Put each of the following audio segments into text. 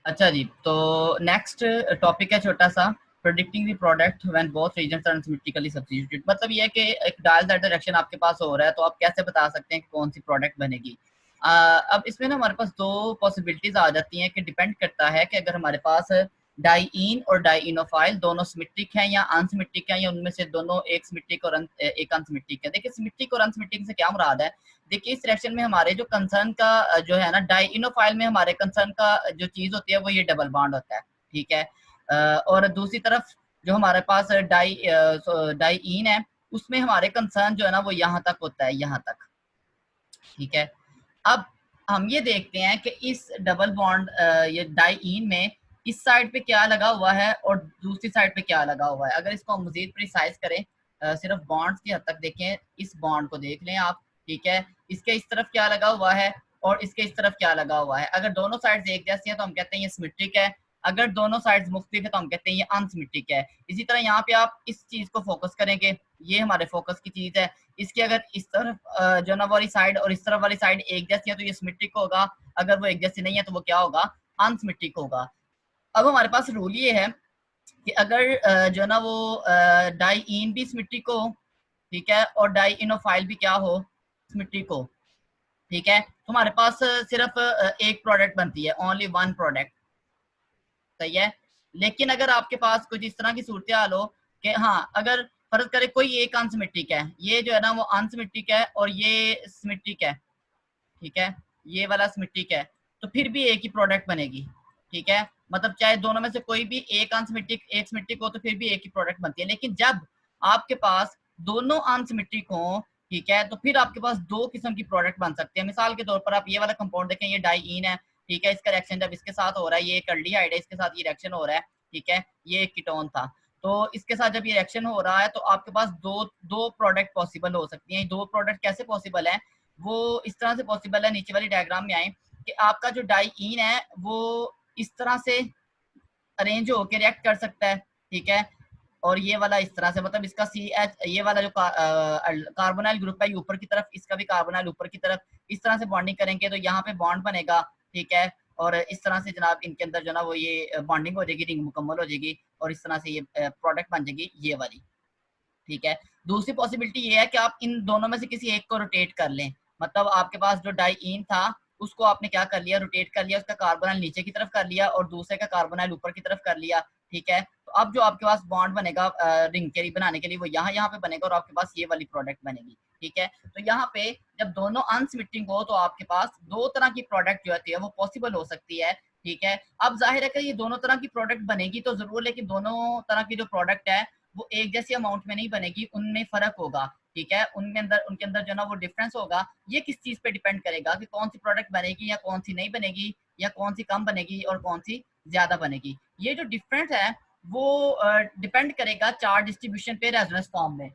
अच्छा जी, तो next topic है छोटा सा, predicting the product when both reasons are symmetrically substituted. मतलब ये है कि एक डायल दैट डायरेक्शन आपके पास हो रहा है, तो आप कैसे बता सकते हैं कि कौन सी प्रोडक्ट बनेगी। अब इसमें ना हमारे पास दो पॉसिबिलिटीज आ जाती हैं कि डिपेंड करता है कि अगर हमारे पास डाइईन और डाइइनोफाइल दोनों सिमेट्रिक हैं या अनसिमेट्रिक हैं, या उनमें से दोनों एक सिमेट्रिक और एक अनसिमेट्रिक है। देखिए सिमेट्रिक और अनसिमेट्रिक से क्या मुराद है। देखिए इस रिएक्शन में हमारे जो कंसर्न का जो है ना, डाइइनोफाइल में हमारे कंसर्न का जो चीज होती है वो ये डबल बॉन्ड होता है, ठीक है। और दूसरी तरफ जो हमारे पास डाइईन है, उसमें हमारे कंसर्न जो है ना वो यहाँ तक होता है, यहाँ तक, ठीक है। अब हम ये देखते हैं कि इस डबल बॉन्ड ये डाइईन में इस साइड पे क्या लगा हुआ है और दूसरी साइड पे क्या लगा हुआ है। अगर इसको हम मजीद प्रिसाइज करें, सिर्फ बॉन्ड्स की हद तक देखें, इस बॉन्ड को देख लें आप, ठीक है। इसके इस तरफ क्या लगा हुआ है और इसके इस तरफ क्या लगा हुआ है। अगर दोनों साइड्स एक जैसी हैं तो हम कहते हैं ये सिमेट्रिक है, अगर दोनों साइड्स मुख्तलिफ है तो हम कहते हैं ये अनसिमेट्रिक है। इसी तरह यहाँ पे आप इस चीज को फोकस करेंगे, ये हमारे फोकस की चीज है। इसकी अगर इस तरफ जो ना वाली साइड और इस तरफ वाली साइड एक जैसी है तो ये सिमेट्रिक होगा, अगर वो एक जैसी नहीं है तो वो क्या होगा, अनसिमेट्रिक होगा। अब हमारे पास रूल ये है कि अगर जो ना वो डाइईन भी सिमेट्रिक हो, ठीक है, और डाइइनोफाइल भी क्या हो, सिमेट्रिक हो, ठीक है, तो हमारे पास सिर्फ एक प्रोडक्ट बनती है, ओनली वन प्रोडक्ट, सही है। लेकिन अगर आपके पास कुछ इस तरह की सूरत हाल हो कि हाँ, अगर फर्ज करे कोई एक अनसिमेट्रिक है, ये जो है ना वो अनसिमेट्रिक है और ये सिमेट्रिक है, ठीक है, ये वाला सिमेट्रिक है, तो फिर भी एक ही प्रोडक्ट बनेगी, ठीक है। मतलब चाहे दोनों में से कोई भी एक अनसिमेट्रिक एक सिमेट्रिक हो तो फिर भी एक ही प्रोडक्ट बनती है। लेकिन जब आपके पास दोनों अनसिमेट्रिक हो, ठीक है, तो फिर आपके पास दो किस्म की प्रोडक्ट बन सकते हैं। मिसाल के तौर पर आप ये वाला कंपाउंड देखें, ये डाइईन है, ठीक है, इसका रिएक्शन जब इसके साथ हो रहा है, ये एक एल्डिहाइड है, इसके साथ ये रिएक्शन हो रहा है, ठीक है, ये एक कीटोन था, तो इसके साथ जब ये रिएक्शन हो रहा है तो आपके पास दो दो प्रोडक्ट पॉसिबल हो सकती हैं। दो प्रोडक्ट कैसे पॉसिबल है, वो इस तरह से पॉसिबल है, नीचे वाली डायग्राम में आए कि आपका जो डाइईन है वो इस तरह से अरेंज होकर रिएक्ट कर सकता है, ठीक है, और ये वाला इस तरह से, मतलब इसका सी एच, ये वाला जो कार्बोनाइल ग्रुप है ऊपर की तरफ, इसका भी कार्बोनाइल ऊपर की तरफ, इस तरह से बॉन्डिंग करेंगे तो यहाँ पे बॉन्ड बनेगा, ठीक है। और इस तरह से जनाब इनके अंदर जो ना वो ये बॉन्डिंग हो जाएगी, रिंग मुकम्मल हो जाएगी और इस तरह से ये प्रोडक्ट बन जाएगी ये वाली, ठीक है। दूसरी पॉसिबिलिटी ये है कि आप इन दोनों में से किसी एक को रोटेट कर लें। मतलब आपके पास जो डाइईन था उसको आपने क्या कर लिया, रोटेट कर लिया, उसका कार्बोनाइल नीचे की तरफ कर लिया और दूसरे का कार्बोनाइल ऊपर की तरफ कर लिया, ठीक है। तो अब जो आपके पास बॉन्ड बनेगा रिंग के बनाने के लिए वो यहाँ यहाँ पे बनेगा और आपके पास ये वाली प्रोडक्ट बनेगी, ठीक है। तो यहाँ पे जब दोनों अनसिमेट्रिक हो तो आपके पास दो तरह की प्रोडक्ट जो होती है वो पॉसिबल हो सकती है, ठीक है। अब जाहिर है कि ये दोनों तरह की प्रोडक्ट बनेगी तो जरूर, लेकिन दोनों तरह की जो प्रोडक्ट है वो एक जैसी अमाउंट में नहीं बनेगी, उनमें फर्क होगा, ठीक है, उनमें अंदर उनके अंदर जो ना वो डिफरेंस होगा। ये किस चीज पे डिपेंड करेगा कि कौन सी प्रोडक्ट बनेगी या कौन सी नहीं बनेगी, या कौन सी कम बनेगी और कौन सी ज्यादा बनेगी। ये जो डिफरेंस है वो डिपेंड करेगा चार्ज डिस्ट्रीब्यूशन पे रेजोनेंस फॉर्म में।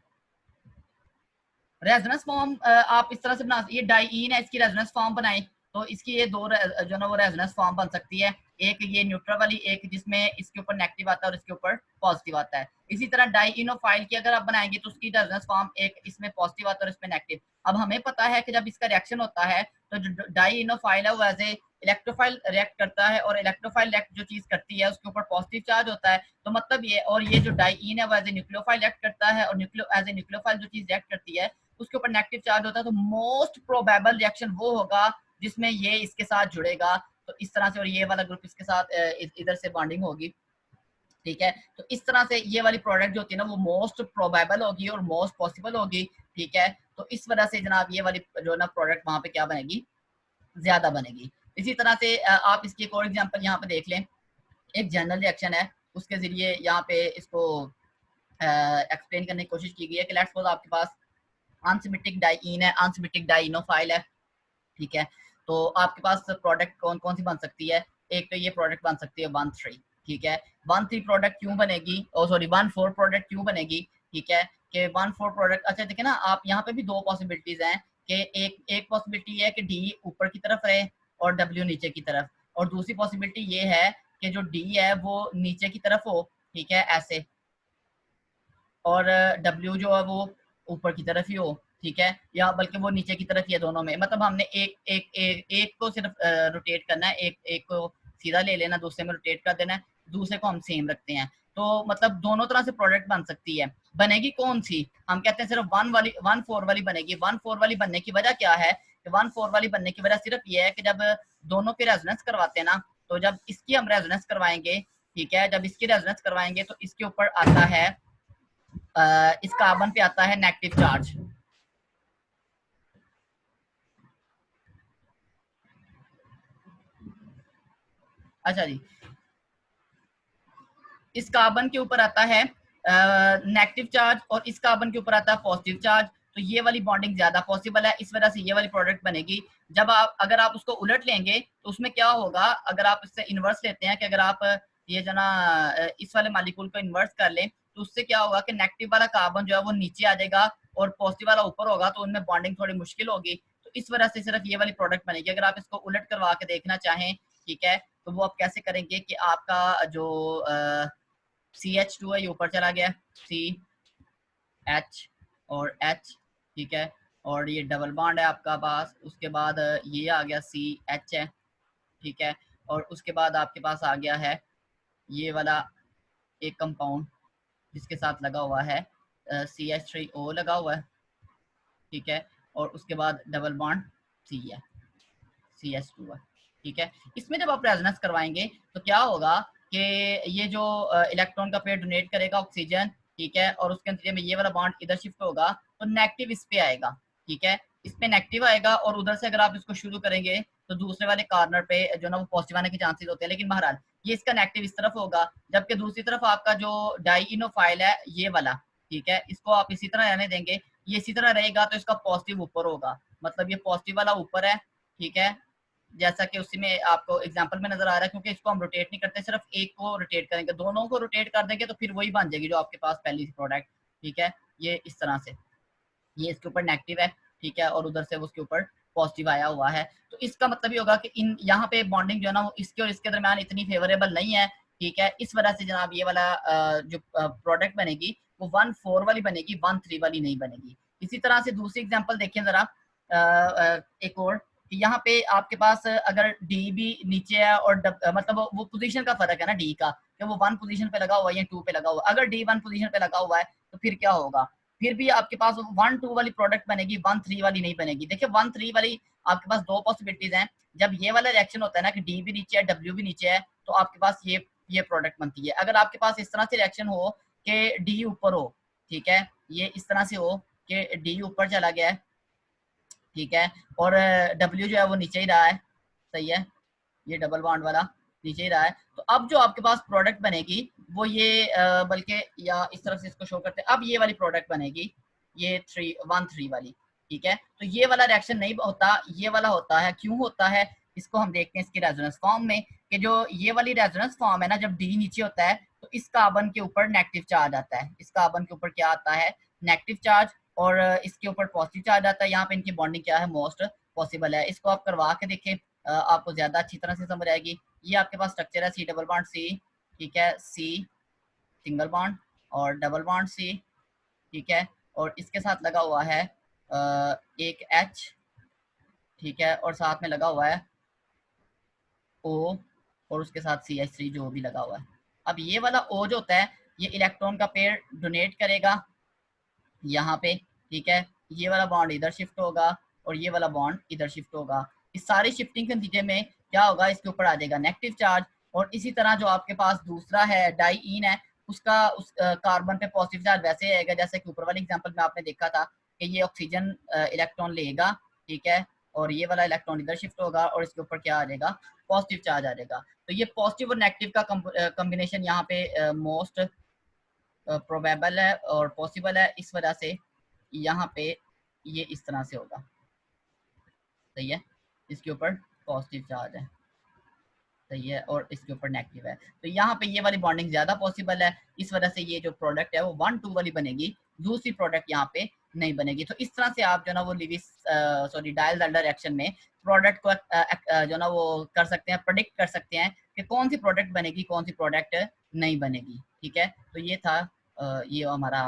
रेजोनेंस फॉर्म आप इस तरह से बना, ये डाइईन है, इसकी रेजोनेंस फॉर्म बनाए तो इसकी ये दो जो ना वो रेजोनेंस फॉर्म बन सकती है, एक ये न्यूट्रल वाली, एक जिसमें इसके ऊपर नेगेटिव आता है और इसके ऊपर पॉजिटिव आता है। इसी तरह डाइइनोफाइल की अगर आप बनाएंगे तो उसकी रेजोनेंस फॉर्म एक इसमें पॉजिटिव आता है और इसमें नेगेटिव। अब हमें पता है कि जब इसका रिएक्शन होता है तो जो डाइइनोफाइल है वो एज ए इलेक्ट्रोफाइल रिएक्ट करता है, और इलेक्ट्रोफाइल रिएक्ट जो चीज करती है उसके ऊपर पॉजिटिव चार्ज होता है, तो मतलब ये, और ये जो डाइईन है वो एज ए न्यूक्लियोफाइल रिएक्ट करता है, और एज ए न्यूक्लियोफाइल जो चीज रिएक्ट करती है उसके ऊपर नेगेटिव चार्ज होता है। तो मोस्ट प्रोबेबल रिएक्शन वो होगा जिसमें ये इसके साथ जुड़ेगा, तो इस तरह से, और ये वाला ग्रुप इसके साथ इधर से बॉन्डिंग होगी, ठीक है। तो इस तरह से ये वाली प्रोडक्ट जो होती है ना वो मोस्ट प्रोबेबल होगी और मोस्ट पॉसिबल होगी, ठीक है। तो इस वजह से जनाब ये वाली जो ना प्रोडक्ट वहां पे क्या बनेगी, ज्यादा बनेगी। इसी तरह से आप इसकी एक और एग्जांपल यहाँ पे देख लें। एक जनरल रिएक्शन है, उसके जरिए यहाँ पे इसको एक्सप्लेन करने की कोशिश की गई है कि लेट्स सपोज आपके पास अनसिमेट्रिक डाइईन है, अनसिमेट्रिक डाइइनोफाइल है, ठीक है। तो आपके पास प्रोडक्ट कौन कौन सी बन सकती है। एक तो ये प्रोडक्ट बन सकती है 1,3, ठीक है। 1,3 प्रोडक्ट क्यों बनेगी, ओ सॉरी 1,4 प्रोडक्ट क्यों बनेगी, ठीक है, कि 1,4 प्रोडक्ट। अच्छा देखिए ना, आप यहाँ पे भी दो पॉसिबिलिटीज हैं कि एक पॉसिबिलिटी है कि डी ऊपर की तरफ रहे और डब्ल्यू नीचे की तरफ, और दूसरी पॉसिबिलिटी ये है कि जो डी है वो नीचे की तरफ हो, ठीक है, ऐसे, और डब्ल्यू जो है वो ऊपर की तरफ ही हो, ठीक है, या बल्कि वो नीचे की तरफ ही है, दोनों में। मतलब हमने एक एक एक, एक को सिर्फ रोटेट करना है, एक एक को सीधा ले लेना, दूसरे में रोटेट कर देना है, दूसरे को हम सेम रखते हैं। तो मतलब दोनों तरह से प्रोडक्ट बन सकती है। बनेगी कौन सी, हम कहते हैं सिर्फ 1-4 वाली बनेगी। 1-4 वाली बनने की वजह क्या है कि 1-4 वाली बनने की वजह सिर्फ ये है कि जब दोनों के रेजोनेंस करवाते हैं ना, तो जब इसकी हम रेजोनेंस करवाएंगे, ठीक है, जब इसकी रेजोनेंस करवाएंगे तो इसके ऊपर आता है इस कार्बन पे आता है नेगेटिव चार्ज। अच्छा जी, इस कार्बन के ऊपर आता है नेगेटिव चार्ज और इस कार्बन के ऊपर आता है पॉजिटिव चार्ज। तो ये वाली बॉन्डिंग ज्यादा पॉसिबल है, इस वजह से ये वाली प्रोडक्ट बनेगी। जब आप अगर आप उसको उलट लेंगे तो उसमें क्या होगा, अगर आप इससे इन्वर्स लेते हैं कि अगर आप ये जो ना इस वाले मालिक्यूल को इन्वर्स कर लें तो उससे क्या होगा कि नेगेटिव वाला कार्बन जो है वो नीचे आ जाएगा और पॉजिटिव वाला ऊपर होगा, तो उनमें बॉन्डिंग थोड़ी मुश्किल होगी। तो इस वजह से सिर्फ ये वाली प्रोडक्ट बनेगी। अगर आप इसको उलट करवा के देखना चाहें, ठीक है, तो वो आप कैसे करेंगे कि आपका जो CH2 है ये ऊपर चला गया, CH और H, ठीक है, और ये डबल बॉन्ड है आपका पास। उसके बाद ये आ गया CH है, ठीक है, और उसके बाद आपके पास आ गया है ये वाला एक कंपाउंड जिसके साथ लगा हुआ है CH3O लगा हुआ है, ठीक है, और उसके बाद डबल बॉन्ड C है, CH2 है, ठीक है। इसमें जब आप रेजोनेंस करवाएंगे तो क्या होगा कि ये जो इलेक्ट्रॉन का पेयर डोनेट करेगा ऑक्सीजन, ठीक है, और उसके नतीजे में ये वाला बॉन्ड इधर शिफ्ट होगा तो नेगेटिव इस पे आएगा, ठीक है, इस पे नेगेटिव आएगा और उधर से अगर आप इसको शुरू करेंगे तो दूसरे वाले कॉर्नर पे जो ना वो पॉजिटिव आने के चांसेस होते हैं, लेकिन बहरहाल ये इसका नेगेटिव इस तरफ होगा, जबकि दूसरी तरफ आपका जो डाइइनोफाइल है ये वाला, ठीक है, इसको आप इसी तरह रहने देंगे, ये इसी तरह रहेगा तो इसका पॉजिटिव ऊपर होगा, मतलब ये पॉजिटिव वाला ऊपर है, ठीक है, जैसा कि उसी में आपको एग्जांपल में नजर आ रहा है, क्योंकि इसको हम रोटेट नहीं करते, सिर्फ एक को रोटेट करेंगे, दोनों को रोटेट कर देंगे तो फिर वही बन जाएगी जो आपके पास पहली प्रोडक्ट, ठीक है, ये इस तरह से, ये इसके ऊपर नेगेटिव है, ठीक है, और उधर से उसके ऊपर पॉजिटिव आया हुआ है। तो इसका मतलब ये होगा कि इन यहाँ पे बॉन्डिंग जो है ना वो इसके और इसके दरमियान इतनी फेवरेबल नहीं है, ठीक है, इस वजह से जनाब ये वाला जो प्रोडक्ट बनेगी वो 1-4 वाली बनेगी, 1-3 वाली नहीं बनेगी। इसी तरह से दूसरी एग्जाम्पल देखें जरा, एक और, यहाँ पे आपके पास अगर डी भी नीचे है और मतलब वो पोजीशन का फर्क है ना डी का, कि वो 1 पोजीशन पे लगा हुआ है या 2 पे लगा हुआ है। अगर डी 1 पोजीशन पे लगा हुआ है तो फिर क्या होगा, फिर भी आपके पास 1-2 वाली प्रोडक्ट बनेगी, 1-3 वाली नहीं बनेगी। देखिए 1-3 वाली आपके पास दो पॉसिबिलिटीज हैं, जब ये वाला रिएक्शन होता है ना कि डी भी नीचे है डब्ल्यू भी नीचे है तो आपके पास ये प्रोडक्ट बनती है। अगर आपके पास इस तरह से रिएक्शन हो कि डी ऊपर हो, ठीक है, ये इस तरह से हो कि डी ऊपर चला गया है, ठीक है, और डब्ल्यू जो है वो नीचे ही रहा है, सही है, ये डबल बॉन्ड वाला नीचे ही रहा है, तो अब जो आपके पास प्रोडक्ट बनेगी वो ये बल्कि या इस तरफ से इसको शो करते हैं, अब ये वाली प्रोडक्ट बनेगी, ये 1-3 वाली, ठीक है। तो ये वाला रिएक्शन नहीं होता, ये वाला होता है। क्यों होता है इसको हम देखते हैं इसके रेजोनेंस फॉर्म में, कि जो ये वाली रेजोनेंस फॉर्म है ना, जब डी नीचे होता है तो इस कार्बन के ऊपर नेगेटिव चार्ज आता है, इस कार्बन के ऊपर क्या आता है, नेगेटिव चार्ज, और इसके ऊपर पॉजिटिव चार्ज आता है। यहाँ पे इनकी बॉन्डिंग क्या है, मोस्ट पॉसिबल है। इसको आप करवा के देखें, आपको ज्यादा अच्छी तरह से समझ आएगी। ये आपके पास स्ट्रक्चर है सी डबल बॉन्ड सी, ठीक है, सी सिंगल बॉन्ड और डबल बॉन्ड सी, ठीक है, और इसके साथ लगा हुआ है एक H, ठीक है, और साथ में लगा हुआ है O, और उसके साथ CH3 जो भी लगा हुआ है। अब ये वाला O जो होता है ये इलेक्ट्रॉन का पेयर डोनेट करेगा यहाँ पे, ठीक है, ये वाला बॉन्ड इधर शिफ्ट होगा और ये वाला बॉन्ड इधर शिफ्ट होगा। इस सारी शिफ्टिंग के नतीजे में क्या होगा, इसके ऊपर आ जाएगा नेगेटिव चार्ज, और इसी तरह जो आपके पास दूसरा है डाइईन है उसका उस कार्बन पे पॉजिटिव चार्ज वैसे आएगा जैसे कि ऊपर वाली एग्जांपल में आपने देखा था कि ये ऑक्सीजन इलेक्ट्रॉन लेगा, ठीक है, और ये वाला इलेक्ट्रॉन इधर शिफ्ट होगा और इसके ऊपर क्या आ जाएगा, पॉजिटिव चार्ज आ जाएगा। तो ये पॉजिटिव और नेगेटिव का कॉम्बिनेशन यहाँ पे मोस्ट प्रोबेबल है और पॉसिबल है, इस वजह से यहाँ पे ये इस तरह से होगा, सही है, इसके ऊपर पॉजिटिव चार्ज है, सही है, और इसके ऊपर नेगेटिव है। तो यहाँ पे ये वाली बॉन्डिंग ज्यादा पॉसिबल है, इस वजह से ये जो प्रोडक्ट है वो 1-2 वाली बनेगी, दूसरी प्रोडक्ट यहाँ पे नहीं बनेगी। तो इस तरह से आप जो ना वो लिविस सॉरी डायल्स-एल्डर रिएक्शन में प्रोडक्ट को जो ना वो कर सकते हैं, प्रेडिक्ट कर सकते हैं कि कौन सी प्रोडक्ट बनेगी, कौन सी प्रोडक्ट नहीं बनेगी, ठीक है। तो ये था ये हमारा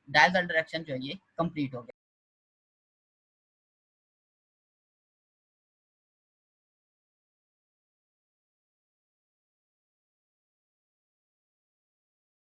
डायल्स-एल्डर रिएक्शन जो है ये कंप्लीट हो गया।